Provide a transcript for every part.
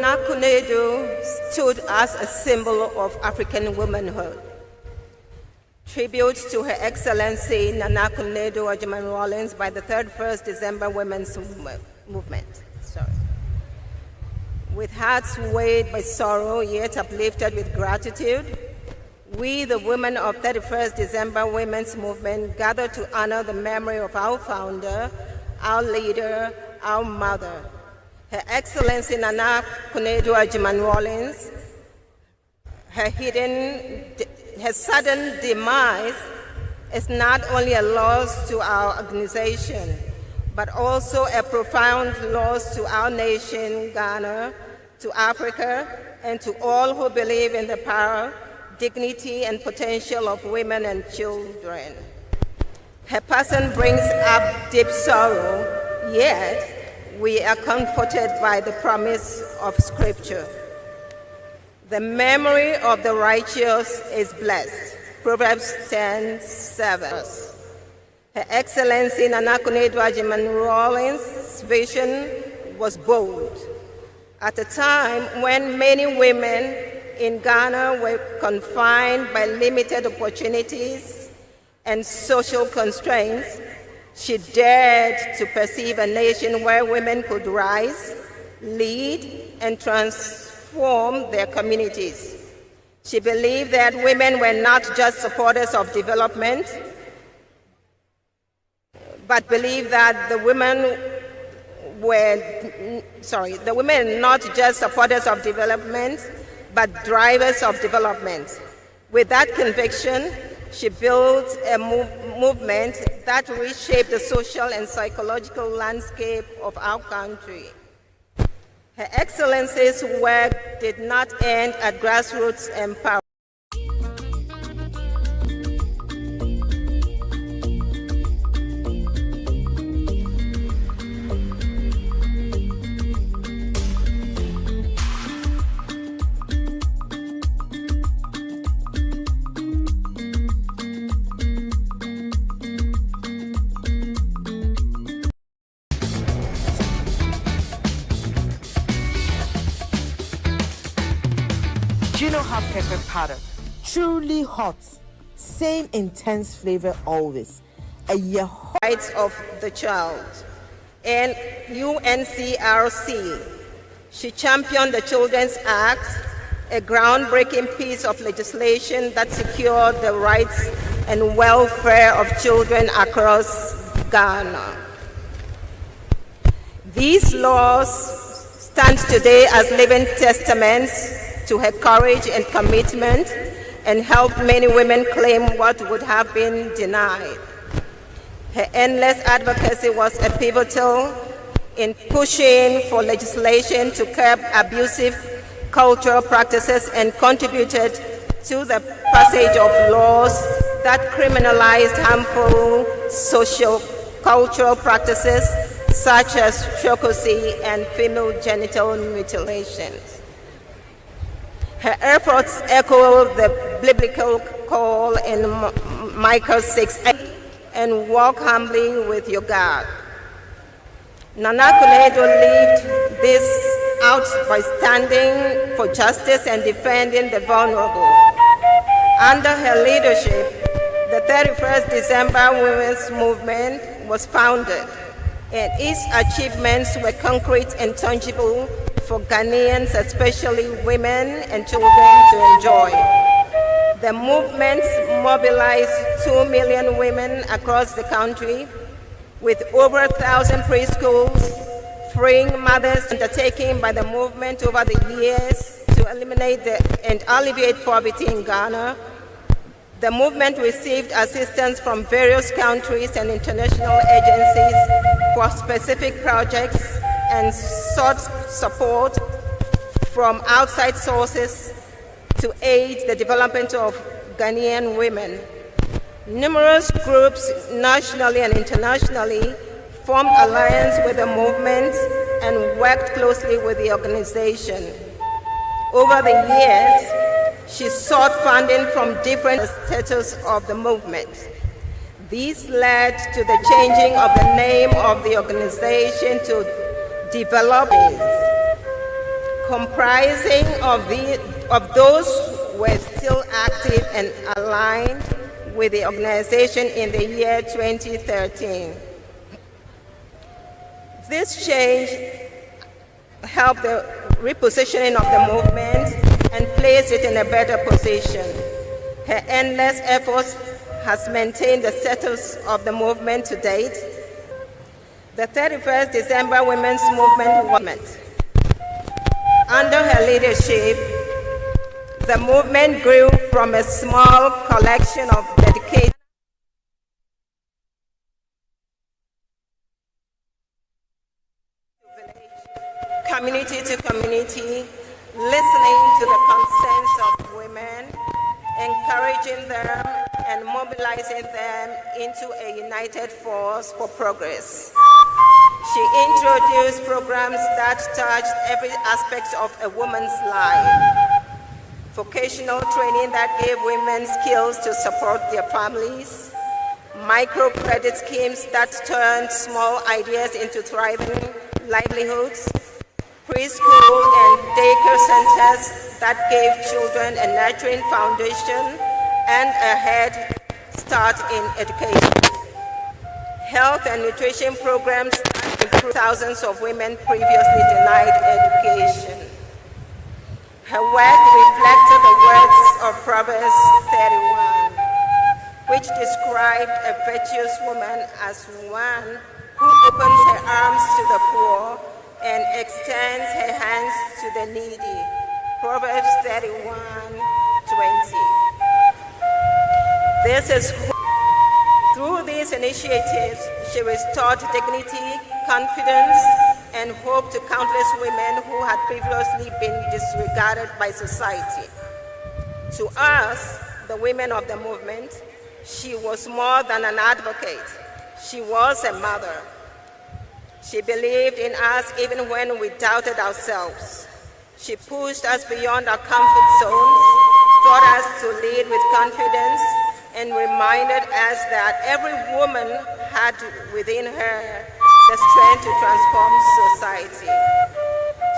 Nana Konadu stood as a symbol of African womanhood. Tribute to Her Excellency Nana Konadu Rawlings by the 31st December Women's Movement. With hearts weighed by sorrow, yet uplifted with gratitude, we, the women of 31st December Women's Movement, gather to honor the memory of our founder, our leader, our mother, Her Excellency Nana Konadu Rawlings. Her sudden demise is not only a loss to our organization, but also a profound loss to our nation, Ghana, to Africa, and to all who believe in the power, dignity, and potential of women and children. Her passing brings up deep sorrow, yet we are comforted by the promise of Scripture. The memory of the righteous is blessed. Proverbs 10:7. Her Excellency Nana Konadu Rawlings' vision was bold. At a time when many women in Ghana were confined by limited opportunities and social constraints, she dared to perceive a nation where women could rise, lead, and transform their communities. She believed that women were not just supporters of development, but believed that the women not just supporters of development, but drivers of development. With that conviction, she built a movement that reshaped the social and psychological landscape of our country. Her Excellency's work did not end at grassroots empowerment. Gino hot pepper powder, truly hot, same intense flavor always. Rights of the child and UNCRC. She championed the Children's Act, a groundbreaking piece of legislation that secured the rights and welfare of children across Ghana. These laws stand today as living testaments to her courage and commitment, and helped many women claim what would have been denied. Her endless advocacy was a pivotal in pushing for legislation to curb abusive cultural practices and contributed to the passage of laws that criminalized harmful social cultural practices such as surrogacy and female genital mutilations. Her efforts echo the biblical call in Micah 6:8, and walk humbly with your God. Nana Konadu lived this out by standing for justice and defending the vulnerable. Under her leadership, the 31st December Women's Movement was founded, and its achievements were concrete and tangible for Ghanaians, especially women and children, to enjoy. The movement mobilized 2 million women across the country, with over 1,000 preschools, freeing mothers undertaken by the movement over the years to eliminate and alleviate poverty in Ghana. The movement received assistance from various countries and international agencies for specific projects and sought support from outside sources to aid the development of Ghanaian women. Numerous groups nationally and internationally formed alliance with the movement and worked closely with the organization. Over the years, she sought funding from different status of the movement. This led to the changing of the name of the organization to Developing comprising of those who were still active and aligned with the organization in the year 2013. This change helped the repositioning of the movement and placed it in a better position. Her endless efforts has maintained the status of the movement to date. The 31st December Women's Movement. Under her leadership, the movement grew from a small collection of dedicated community to community, listening to the concerns of women, encouraging them and mobilizing them into a united force for progress. She introduced programs that touched every aspect of a woman's life. Vocational training that gave women skills to support their families. Microcredit schemes that turned small ideas into thriving livelihoods. Preschool and daycare centers that gave children a nurturing foundation and a head start in education. Health and nutrition programs that improved thousands of women previously denied education. Her work reflected the words of Proverbs 31, which described a virtuous woman as one who opens her arms to the poor and extends her hands to the needy. Proverbs 31:20. Through these initiatives, she restored dignity, confidence, and hope to countless women who had previously been disregarded by society. To us, the women of the movement, she was more than an advocate. She was a mother. She believed in us even when we doubted ourselves. She pushed us beyond our comfort zones, taught us to lead with confidence, and reminded us that every woman had within her the strength to transform society.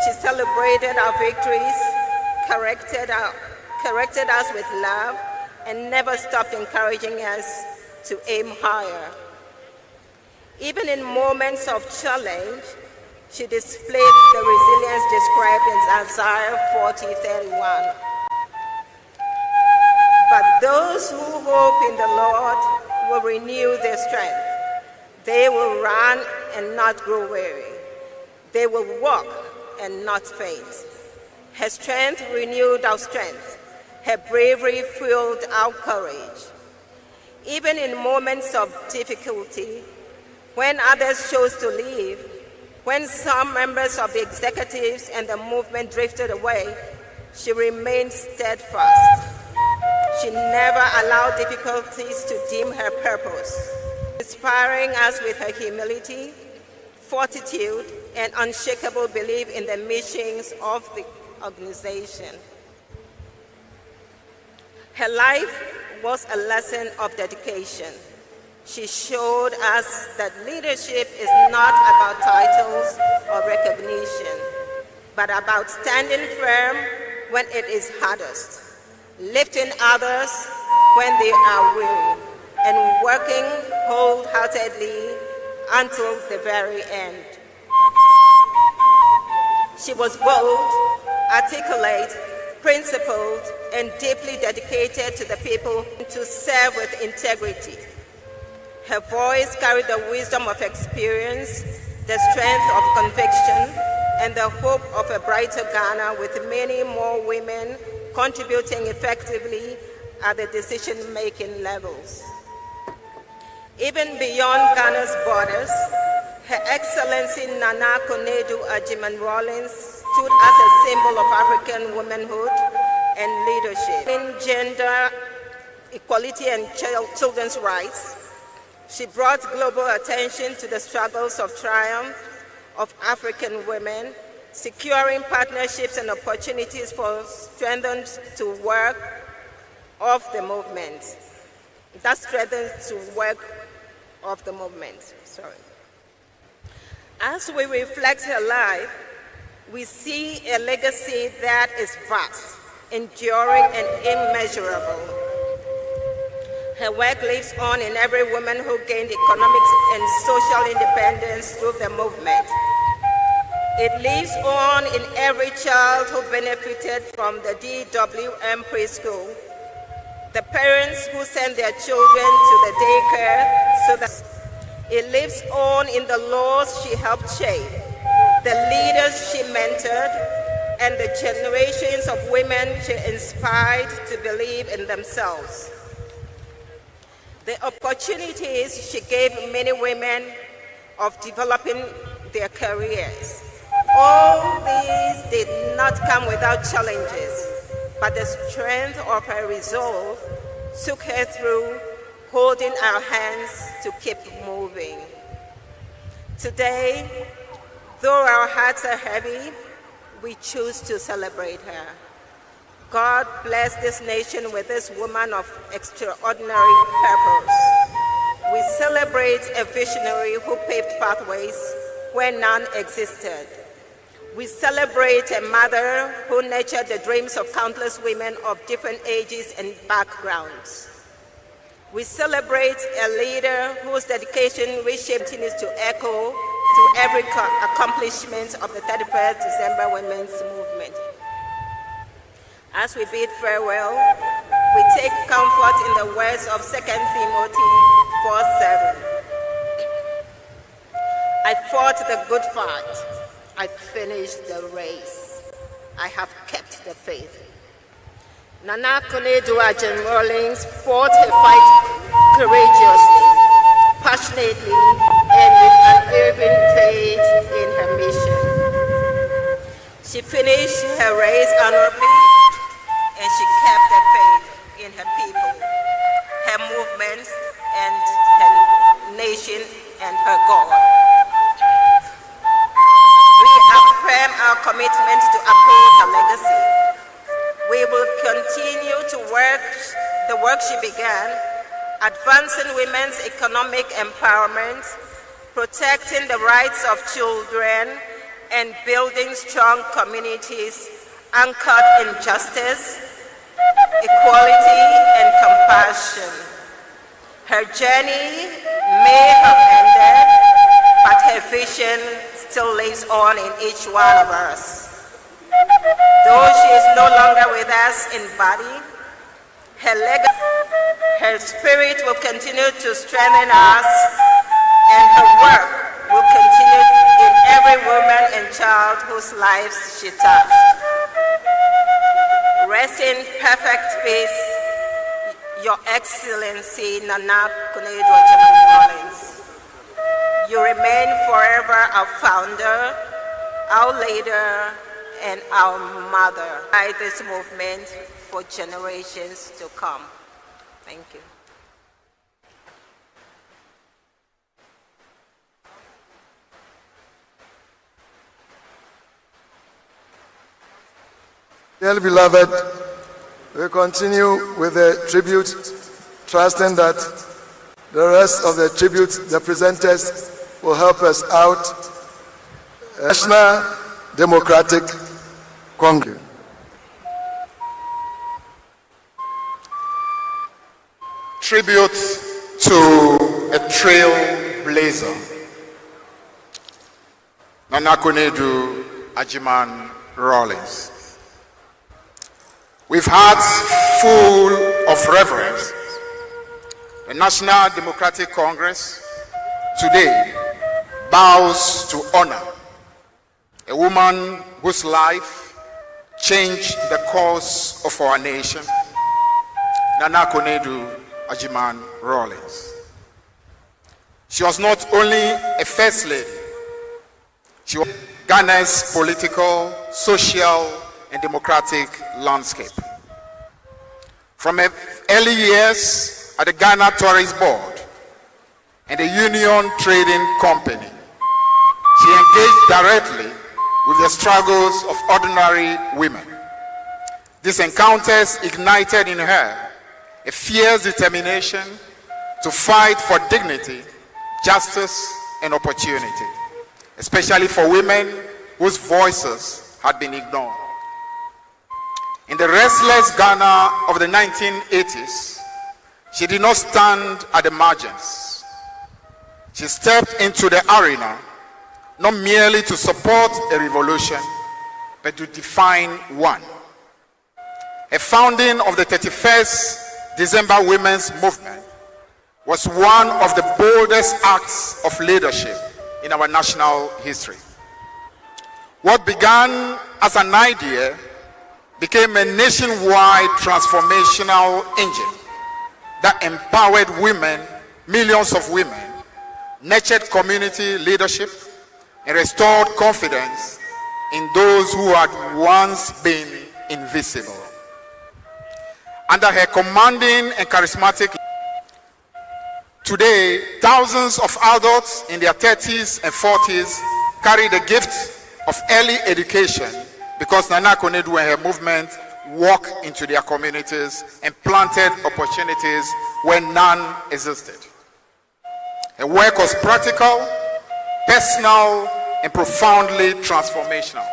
She celebrated our victories, corrected us with love, and never stopped encouraging us to aim higher. Even in moments of challenge, she displayed the resilience described in Isaiah 40:31. But those who hope in the Lord will renew their strength. They will run and not grow weary. They will walk and not faint. Her strength renewed our strength. Her bravery fueled our courage. Even in moments of difficulty, when others chose to leave, when some members of the executives and the movement drifted away, she remained steadfast. She never allowed difficulties to dim her purpose, inspiring us with her humility, fortitude, and unshakable belief in the missions of the organization. Her life was a lesson of dedication. She showed us that leadership is not about titles or recognition, but about standing firm when it is hardest, lifting others when they are weary, and working wholeheartedly until the very end. She was bold, articulate, principled, and deeply dedicated to the people to serve with integrity. Her voice carried the wisdom of experience, the strength of conviction, and the hope of a brighter Ghana, with many more women contributing effectively at the decision-making levels. Even beyond Ghana's borders, Her Excellency Nana Konadu Rawlings stood as a symbol of African womanhood and leadership. In gender equality and children's rights, she brought global attention to the struggles of triumph of African women, securing partnerships and opportunities for strengthened to work of the movement. That strengthened to work of the movement. Sorry. As we reflect her life, we see a legacy that is vast, enduring, and immeasurable. Her work lives on in every woman who gained economic and social independence through the movement. It lives on in every child who benefited from the DWM preschool, the parents who sent their children to the daycare, so that it lives on in the laws she helped shape, the leaders she mentored, and the generations of women she inspired to believe in themselves. The opportunities she gave many women of developing their careers. All these did not come without challenges, but the strength of her resolve took her through, holding our hands to keep moving. Today, though our hearts are heavy, we choose to celebrate her. God bless this nation with this woman of extraordinary purpose. We celebrate a visionary who paved pathways where none existed. We celebrate a mother who nurtured the dreams of countless women of different ages and backgrounds. We celebrate a leader whose dedication reshaped continues to echo through every accomplishment of the 31st December Women's Movement. As we bid farewell, we take comfort in the words of 2 Timothy 4:7. I fought the good fight. I finished the race. I have kept the faith. Nana Konadu Rawlings fought her fight courageously, passionately, and with unerring faith in her mission. She finished her race honorably, and she kept the faith in her people, her movement, and her nation, and her God. We affirm our commitment to uphold her legacy. We will continue to work the work she began, advancing women's economic empowerment, protecting the rights of children, and building strong communities anchored in justice, equality, and compassion. Her journey may have ended, but her vision still lives on in each one of us. Though she is no longer with us in body, her spirit will continue to strengthen us, and her work will continue in every woman and child whose lives she touched. Rest in perfect peace, Your Excellency Nana Konadu Rawlings. You remain forever our founder, our leader, and our mother. Guide this movement for generations to come. Thank you. Dearly beloved, we continue with the tribute, trusting that the rest of the tribute, the presenters, will help us out. National Democratic Congress. Tribute to a trailblazer, Nana Konadu Rawlings. With hearts full of reverence, the National Democratic Congress today bows to honor a woman whose life changed the course of our nation, Nana Konadu Rawlings. She was not only a first lady, she was Ghana's political, social, and democratic landscape. From her early years at the Ghana Tourist Board and the Union Trading Company, she engaged directly with the struggles of ordinary women. These encounters ignited in her a fierce determination to fight for dignity, justice, and opportunity, especially for women whose voices had been ignored. In the restless Ghana of the 1980s, she did not stand at the margins. She stepped into the arena not merely to support a revolution, but to define one. A founding of the 31st December Women's Movement was one of the boldest acts of leadership in our national history. What began as an idea became a nationwide transformational engine that empowered women, millions of women, nurtured community leadership, and restored confidence in those who had once been invisible. Under her commanding and charismatic, today thousands of adults in their 30s and 40s carry the gift of early education because Nana Konadu and her movement walked into their communities and planted opportunities where none existed. Her work was practical, personal, and profoundly transformational.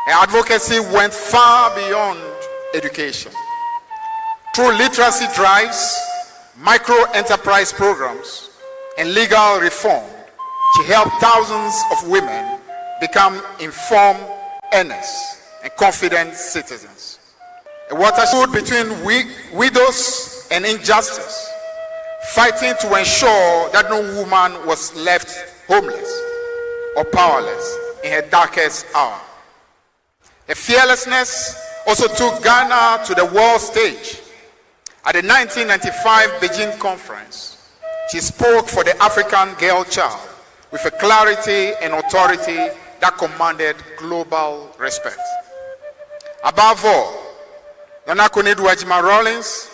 Her advocacy went far beyond education. Through literacy drives, micro-enterprise programs, and legal reform, she helped thousands of women become informed earners and confident citizens. A watershed between widows and injustice, fighting to ensure that no woman was left homeless or powerless in her darkest hour. Her fearlessness also took Ghana to the world stage. At the 1995 Beijing conference, she spoke for the African girl child with a clarity and authority that commanded global respect. Above all, Nana Konadu Rawlings